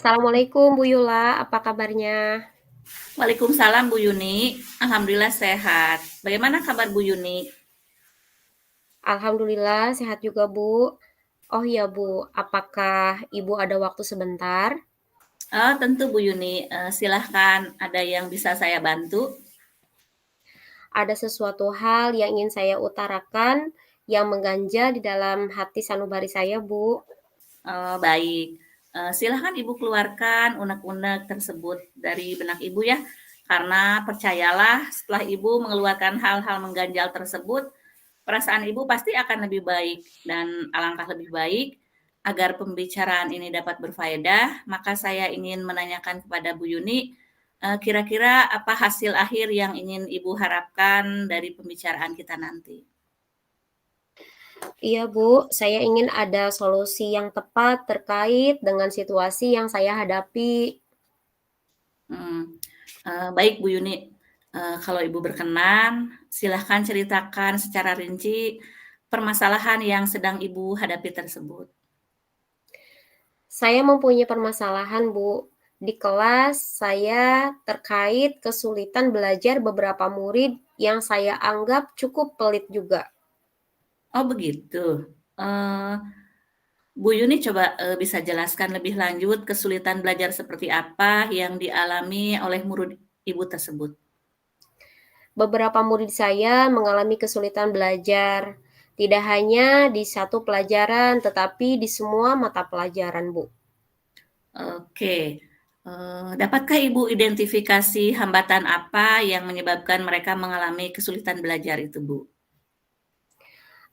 Assalamualaikum Bu Yula, apa kabarnya? Waalaikumsalam Bu Yuni, alhamdulillah sehat. Bagaimana kabar Bu Yuni? Alhamdulillah sehat juga Bu. Oh iya Bu, apakah Ibu ada waktu sebentar? Tentu Bu Yuni, silahkan ada yang bisa saya bantu? Ada sesuatu hal yang ingin saya utarakan yang mengganjal di dalam hati sanubari saya Bu. Baik, silahkan Ibu keluarkan unek-unek tersebut dari benak Ibu ya, karena percayalah setelah Ibu mengeluarkan hal-hal mengganjal tersebut, perasaan Ibu pasti akan lebih baik dan alangkah lebih baik agar pembicaraan ini dapat berfaedah, maka saya ingin menanyakan kepada Bu Yuni, kira-kira apa hasil akhir yang ingin Ibu harapkan dari pembicaraan kita nanti? Iya Bu, saya ingin ada solusi yang tepat terkait dengan situasi yang saya hadapi. Hmm, baik Bu Yuni, kalau Ibu berkenan, silahkan ceritakan secara rinci permasalahan yang sedang Ibu hadapi tersebut. Saya mempunyai permasalahan Bu. Di kelas saya terkait kesulitan belajar beberapa murid yang saya anggap cukup pelit juga. Oh begitu. Eee, Bu Yuni coba, bisa jelaskan lebih lanjut kesulitan belajar seperti apa yang dialami oleh murid Ibu tersebut? Beberapa murid saya mengalami kesulitan belajar, tidak hanya di satu pelajaran, tetapi di semua mata pelajaran, Bu. Oke, dapatkah Ibu identifikasi hambatan apa yang menyebabkan mereka mengalami kesulitan belajar itu, Bu?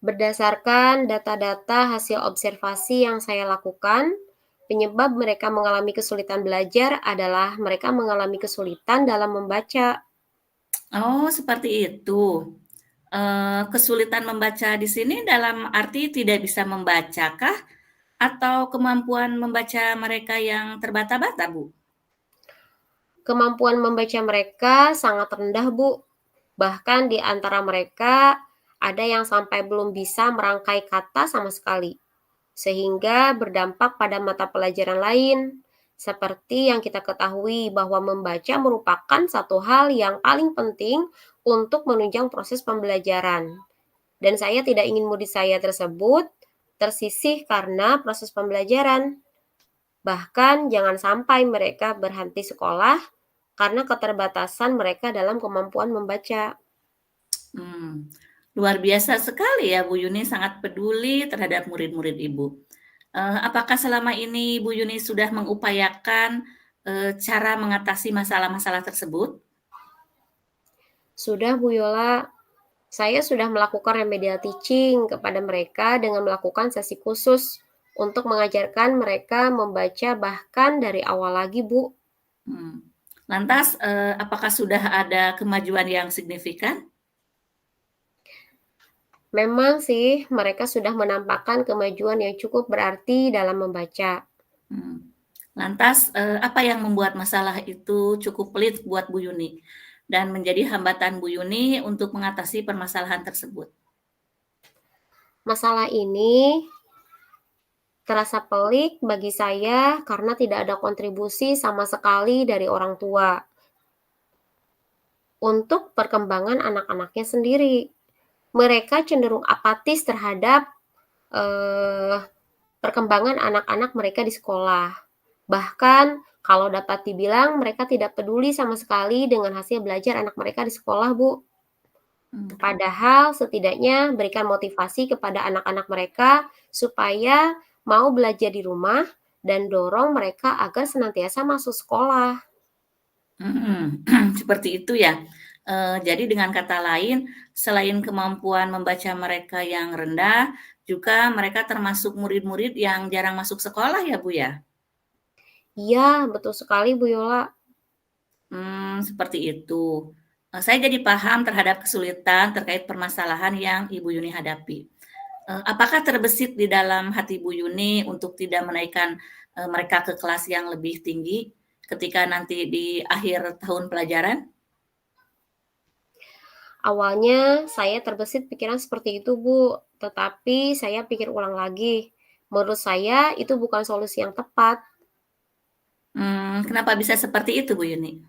Berdasarkan data-data hasil observasi yang saya lakukan, penyebab mereka mengalami kesulitan belajar adalah mereka mengalami kesulitan dalam membaca. Oh, seperti itu. Kesulitan membaca di sini dalam arti tidak bisa membacakah? Atau kemampuan membaca mereka yang terbata-bata, Bu? Kemampuan membaca mereka sangat rendah, Bu. Bahkan di antara mereka ada yang sampai belum bisa merangkai kata sama sekali, sehingga berdampak pada mata pelajaran lain. Seperti yang kita ketahui bahwa membaca merupakan satu hal yang paling penting untuk menunjang proses pembelajaran. Dan saya tidak ingin murid saya tersebut tersisih karena proses pembelajaran. Bahkan jangan sampai mereka berhenti sekolah karena keterbatasan mereka dalam kemampuan membaca. Hmm, luar biasa sekali ya Bu Yuni sangat peduli terhadap murid-murid Ibu. Apakah selama ini Bu Yuni sudah mengupayakan, cara mengatasi masalah-masalah tersebut? Sudah Bu Yola, saya sudah melakukan remedial teaching kepada mereka dengan melakukan sesi khusus untuk mengajarkan mereka membaca bahkan dari awal lagi, Bu. Hmm. Lantas, apakah sudah ada kemajuan yang signifikan? Memang sih mereka sudah menampakkan kemajuan yang cukup berarti dalam membaca. Hmm. Lantas, apa yang membuat masalah itu cukup pelik buat Bu Yuni dan menjadi hambatan Bu Yuni untuk mengatasi permasalahan tersebut? Masalah ini terasa pelik bagi saya karena tidak ada kontribusi sama sekali dari orang tua untuk perkembangan anak-anaknya sendiri. Mereka cenderung apatis terhadap eh, perkembangan anak-anak mereka di sekolah. Bahkan kalau dapat dibilang mereka tidak peduli sama sekali dengan hasil belajar anak mereka di sekolah, Bu. Hmm. Padahal setidaknya berikan motivasi kepada anak-anak mereka supaya mau belajar di rumah dan dorong mereka agar senantiasa masuk sekolah. Mhm, seperti itu ya. Jadi dengan kata lain, selain kemampuan membaca mereka yang rendah, juga mereka termasuk murid-murid yang jarang masuk sekolah ya, Bu, ya? Iya, betul sekali Bu Yola. Seperti itu. Saya jadi paham terhadap kesulitan terkait permasalahan yang Ibu Yuni hadapi. Apakah terbesit di dalam hati Bu Yuni untuk tidak menaikkan, mereka ke kelas yang lebih tinggi ketika nanti di akhir tahun pelajaran? Awalnya saya terbesit pikiran seperti itu, Bu, tetapi saya pikir ulang lagi. Menurut saya itu bukan solusi yang tepat Kenapa bisa seperti itu Bu Yuni?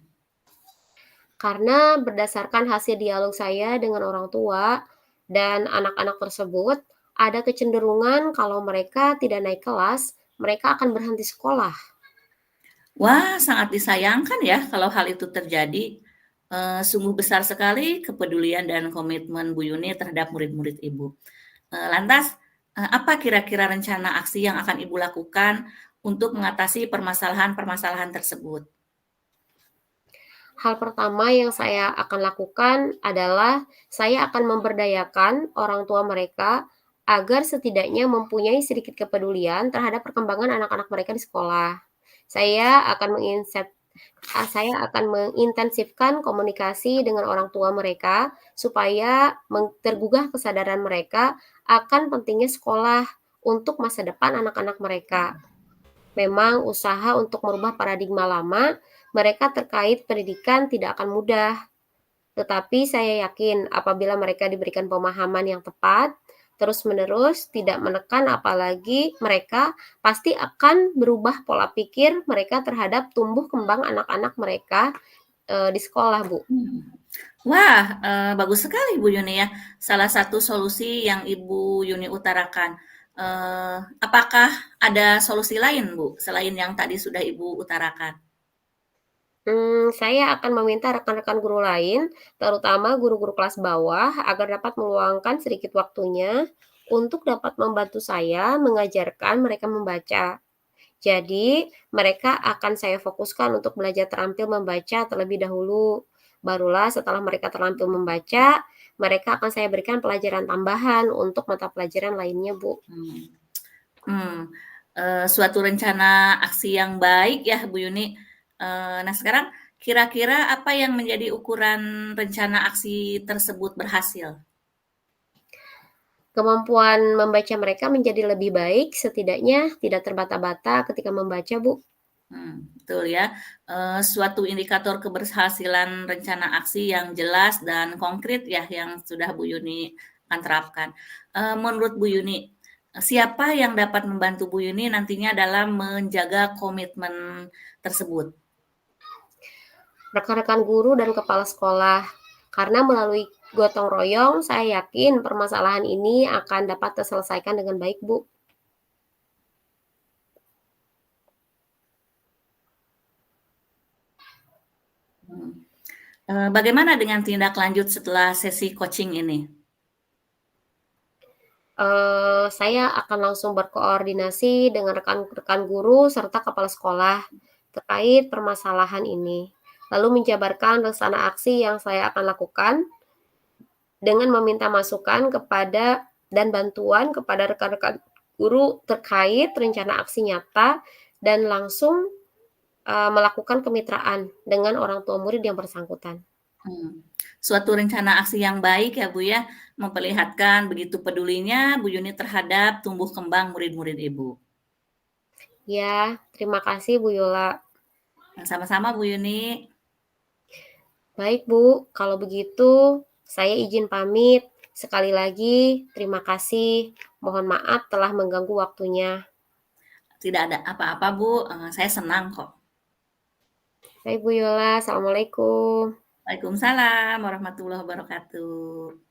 karena berdasarkan hasil dialog saya dengan orang tua dan anak-anak tersebut, ada kecenderungan kalau mereka tidak naik kelas, mereka akan berhenti sekolah. Wah, sangat disayangkan ya kalau hal itu terjadi. Sungguh besar sekali kepedulian dan komitmen Bu Yuni terhadap murid-murid Ibu. Lantas, apa kira-kira rencana aksi yang akan Ibu lakukan untuk mengatasi permasalahan-permasalahan tersebut? Hal pertama yang saya akan lakukan adalah saya akan memberdayakan orang tua mereka agar setidaknya mempunyai sedikit kepedulian terhadap perkembangan anak-anak mereka di sekolah. Saya akan mengintensifkan komunikasi dengan orang tua mereka supaya tergugah kesadaran mereka akan pentingnya sekolah untuk masa depan anak-anak mereka. Memang usaha untuk merubah paradigma lama mereka terkait pendidikan tidak akan mudah, tetapi saya yakin apabila mereka diberikan pemahaman yang tepat, terus-menerus tidak menekan apalagi mereka pasti akan berubah pola pikir mereka terhadap tumbuh kembang anak-anak mereka, di sekolah, Bu. Wah, bagus sekali Bu Yuni ya, salah satu solusi yang Ibu Yuni utarakan. Apakah ada solusi lain Bu, selain yang tadi sudah Ibu utarakan? Saya akan meminta rekan-rekan guru lain, terutama guru-guru kelas bawah, agar dapat meluangkan sedikit waktunya untuk dapat membantu saya mengajarkan mereka membaca. Jadi, mereka akan saya fokuskan untuk belajar terampil membaca terlebih dahulu. Barulah setelah mereka terampil membaca, mereka akan saya berikan pelajaran tambahan untuk mata pelajaran lainnya, Bu. Hmm. Hmm, Suatu rencana aksi yang baik ya Bu Yuni. Nah sekarang kira-kira apa yang menjadi ukuran rencana aksi tersebut berhasil? Kemampuan membaca mereka menjadi lebih baik, setidaknya tidak terbata-bata ketika membaca, Bu. Betul ya. Suatu indikator keberhasilan rencana aksi yang jelas dan konkret ya yang sudah Bu Yuni akan terapkan. Menurut Bu Yuni, siapa yang dapat membantu Bu Yuni nantinya dalam menjaga komitmen tersebut? Rekan-rekan guru dan kepala sekolah. Karena melalui gotong royong, saya yakin permasalahan ini akan dapat terselesaikan dengan baik, Bu. Bagaimana dengan tindak lanjut setelah sesi coaching ini? Saya akan langsung berkoordinasi dengan rekan-rekan guru serta kepala sekolah terkait permasalahan ini, lalu menjabarkan rencana aksi yang saya akan lakukan dengan meminta masukan kepada dan bantuan kepada rekan-rekan guru terkait rencana aksi nyata dan langsung melakukan kemitraan dengan orang tua murid yang bersangkutan. Suatu rencana aksi yang baik ya Bu ya, memperlihatkan begitu pedulinya Bu Yuni terhadap tumbuh kembang murid-murid Ibu. Ya, terima kasih Bu Yola. Sama-sama Bu Yuni. Baik Bu, kalau begitu saya izin pamit. Sekali lagi terima kasih. Mohon maaf telah mengganggu waktunya. Tidak ada apa-apa Bu, saya senang kok. Baik Bu Yola, Assalamualaikum. Waalaikumsalam warahmatullahi wabarakatuh.